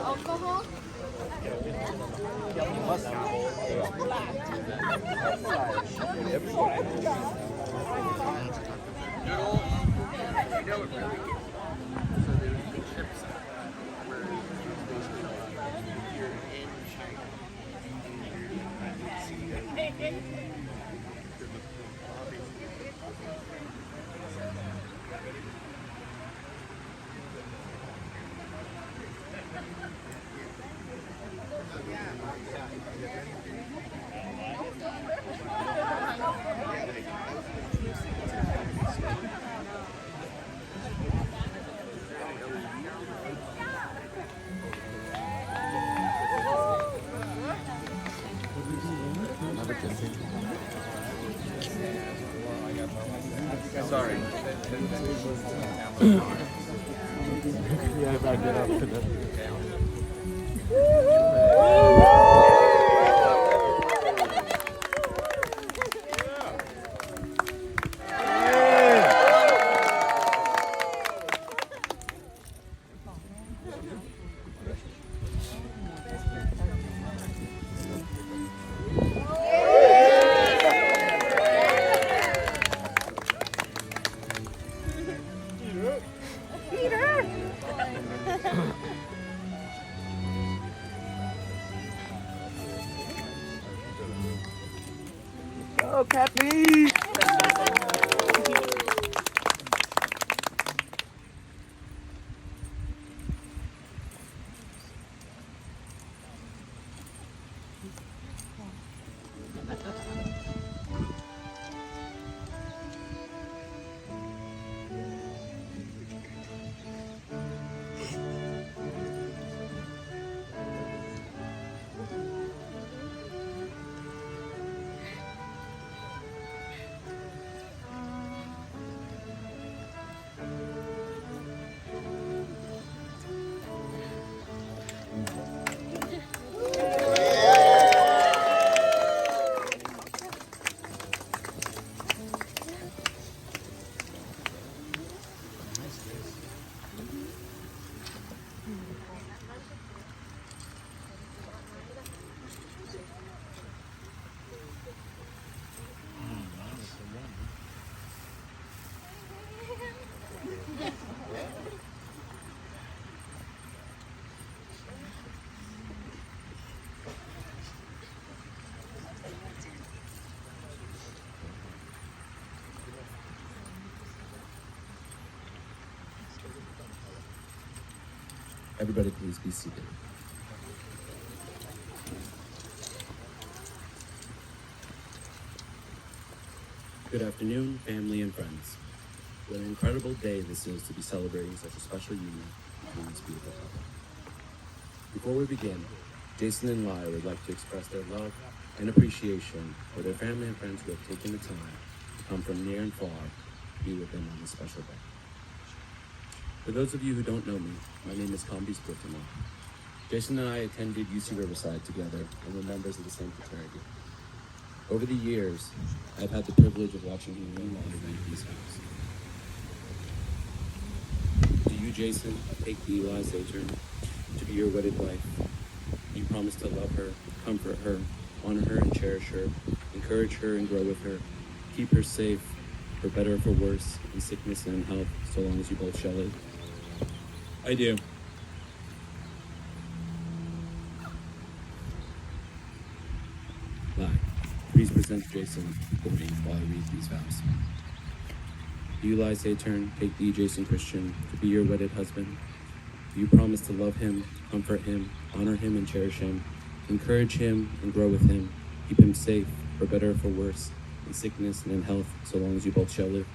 Alcohol? Sorry. Yeah, if I get up to that. Oh, Kathy! Everybody please be seated. Good afternoon, family and friends. What an incredible day this is to be celebrating such a special union between this beautiful couple. Before we begin, Jason and Lai would like to express their love and appreciation for their family and friends who have taken the time to come from near and far to be with them on this special day. For those of you who don't know me, my name is Kambi Splittimo. Jason and I attended UC Riverside together and were members of the same fraternity. Over the years, I've had the privilege of watching him learn and lead these house. Do you, Jason, take the Lai Jason to be your wedded wife? You promise to love her, comfort her, honor her and cherish her, encourage her and grow with her, keep her safe, for better or for worse, in sickness and in health, so long as you both shall live? I do. Lai, please present Jason Wedding while I read these vows. You, Lai Jason, take thee, Jason Christian, to be your wedded husband. You promise to love him, comfort him, honor him and cherish him, encourage him and grow with him, keep him safe, for better or for worse, in sickness and in health, so long as you both shall live.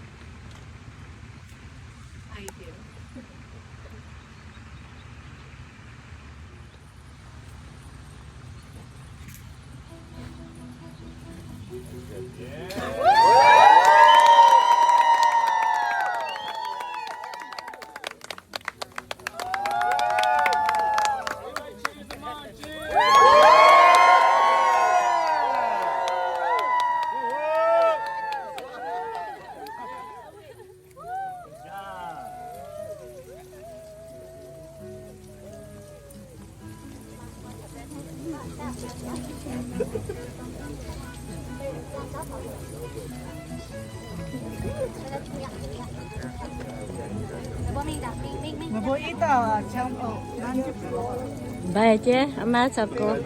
Bye, chị. Amma 잡고.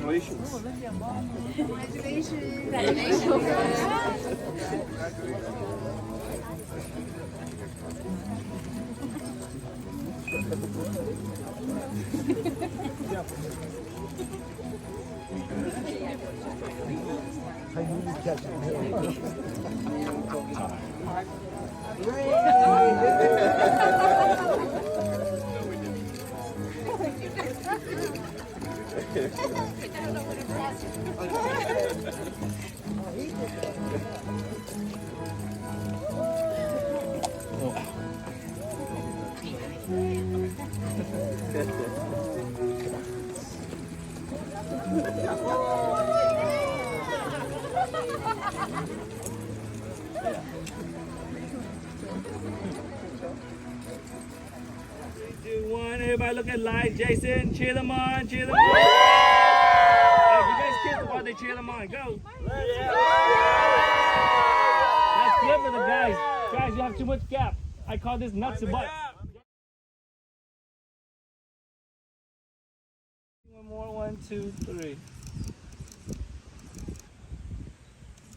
Everybody look at Lai Jason. Cheer them on. Cheer them on. Hey, you guys kiss them while they cheer them on. Go. That's good for the guys. Guys, you have too much gap. I call this nuts and butts. One more. 1, 2, 3.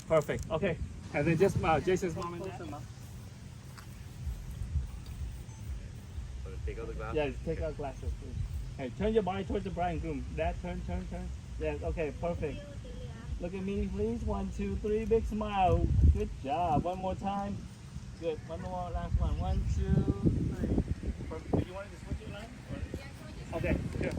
Perfect. Okay. And then just Jason's mom and dad. Take out the glasses. Yeah, take out glasses, please. Hey, turn your body towards the bride and groom. Dad, turn. Yes, okay, perfect. Look at me, please. 1, 2, 3, big smile. Good job. One more time. Good. One more, last one. 1, 2, 3. Perfect. Do you want to just switch your line? Or? Okay, here.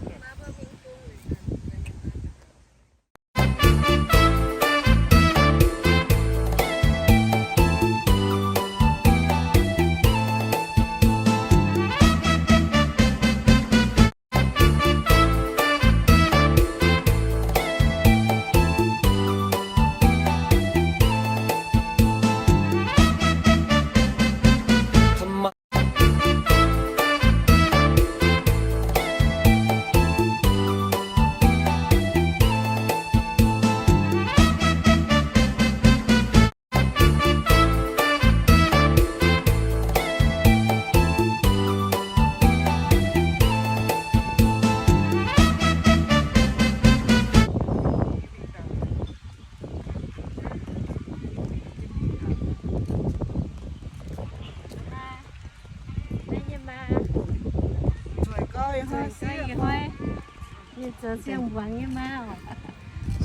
Xiang vàng như ma.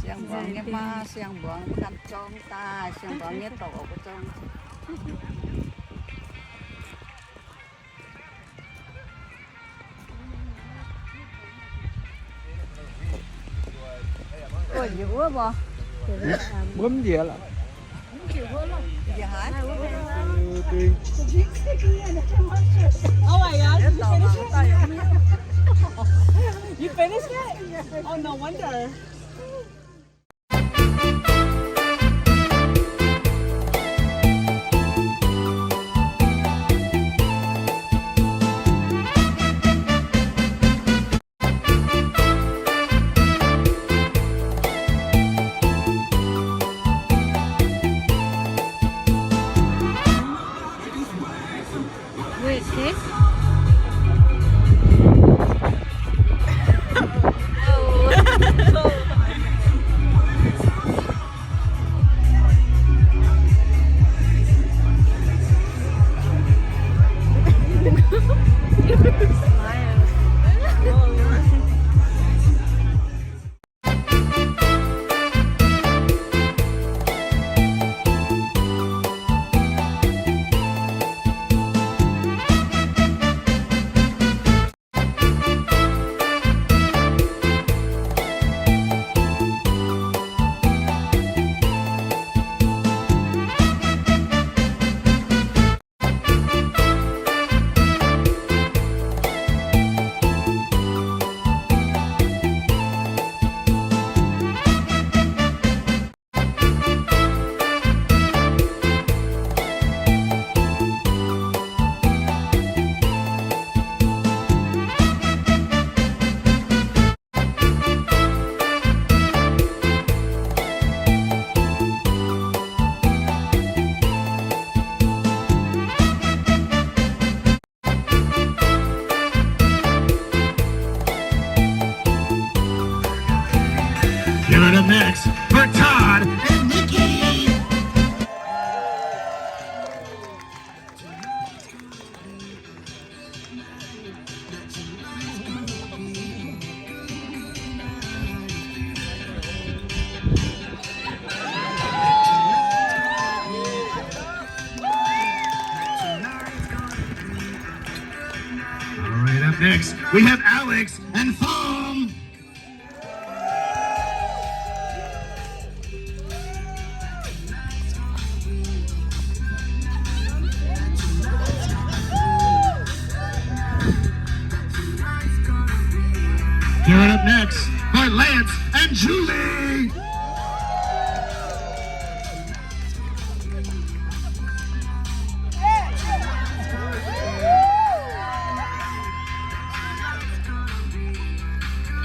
Xiang vàng như ma, xiang vàng cắt chong ta, xiang vàng như tổ của chong. Ôi, nhiều quá bò. Bấm gì là? Gì hả? Oh my God, Đến tàu mà tay không biết. you finished it? Oh, no wonder. Wait, this? Up next, we have Alex and Thom. Give it up next for Lance and Julie.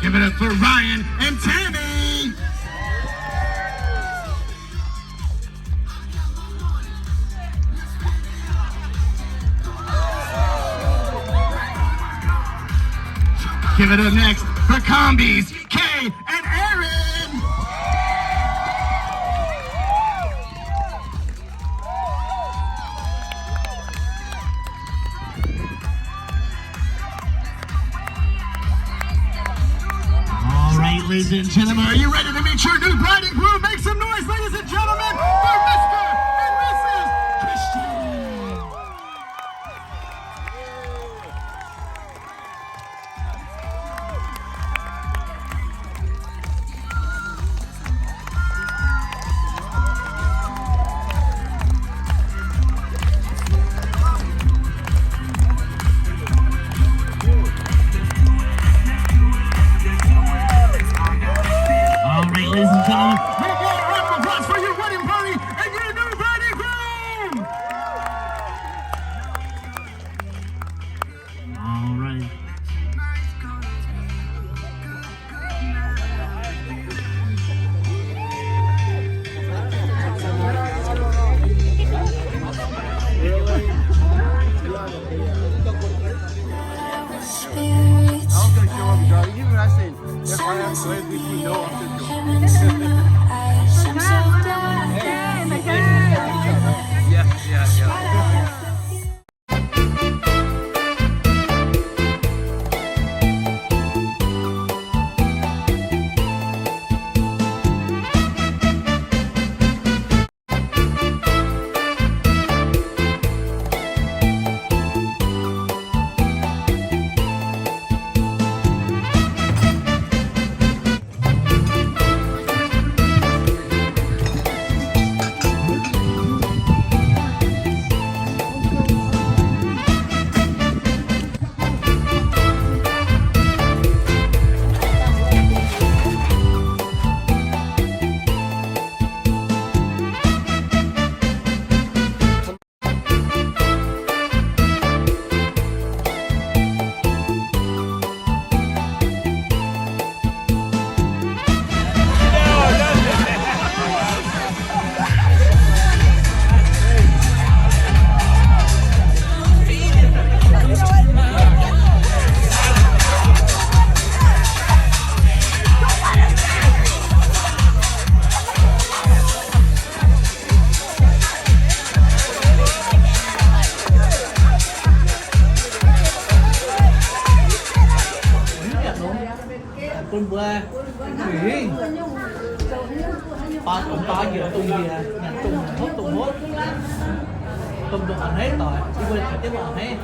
Give it up for Ryan and Tammy. Give it up next for Combies, Kay and Aaron. All right, ladies and gentlemen, are you ready to meet your new bride and groom? Make some noise, ladies and gentlemen, for Mr. and Mrs. Christian. All right, ladies and gentlemen, make a round of applause for your wedding party and your new bride and groom. All right. I was gonna show up, dog. Even when I said, if I have to wait, you know I'm just yeah. Tuần qua nghỉ ba giờ tuần gì à nhà tuần hốt tuần ăn hết rồi đi quên phải tiếp ăn hết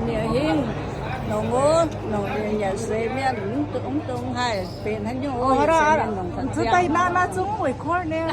Nhiều hiên nấu ngô nấu nhà xe miên tung tung hay bên hắn nhau Ora, ora. Chúng ta na chung record nè.